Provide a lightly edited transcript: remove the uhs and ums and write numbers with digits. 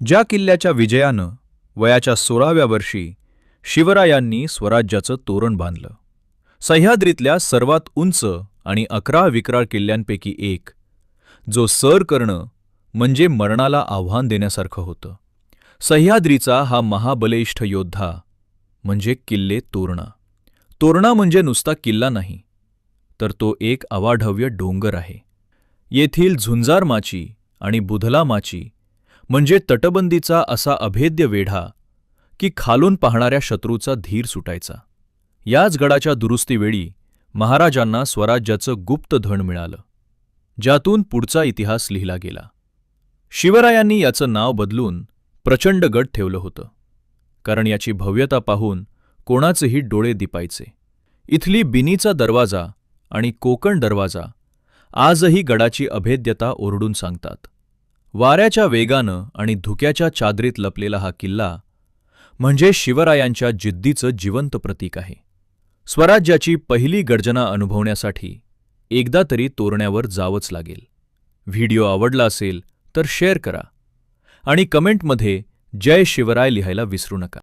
ज्या किल्ल्याच्या विजयानं वयाच्या 16व्या वर्षी शिवरायांनी स्वराज्याचं तोरण बांधलं, सह्याद्रीतल्या सर्वात उंच आणि 11 विक्राळ किल्ल्यांपैकी एक, जो सर करणं म्हणजे मरणाला आव्हान देण्यासारखं होतं. सह्याद्रीचा हा महाबलिष्ठ योद्धा म्हणजे किल्ले तोरणा. तोरणा म्हणजे नुसता किल्ला नाही, तर तो एक अवाढव्य डोंगर आहे. येथील झुंजार माची आणि बुधला माची म्हणजे तटबंदीचा असा अभेद्य वेढा की खालून पाहणाऱ्या शत्रूचा धीर सुटायचा. याच गडाच्या दुरुस्तीवेळी महाराजांना स्वराज्याचं गुप्त धन मिळालं, ज्यातून पुढचा इतिहास लिहिला गेला. शिवरायांनी याचं नाव बदलून प्रचंडगड ठेवलं होतं, कारण याची भव्यता पाहून कोणाचेही डोळे दिपायचे. इथली बिनीचा दरवाजा आणि कोकण दरवाजा आजही गडाची अभेद्यता ओरडून सांगतात. वाऱ्याच्या वेगानं आणि धुक्याच्या चादरीत लपलेला हा किल्ला म्हणजे शिवरायांच्या जिद्दीचं जिवंत प्रतीक आहे. स्वराज्याची पहिली गर्जना अनुभवण्यासाठी एकदा तरी तोरण्यावर जावंच लागेल. व्हिडिओ आवडला असेल तर शेअर करा आणि कमेंटमध्ये जय शिवराय लिहायला विसरू नका.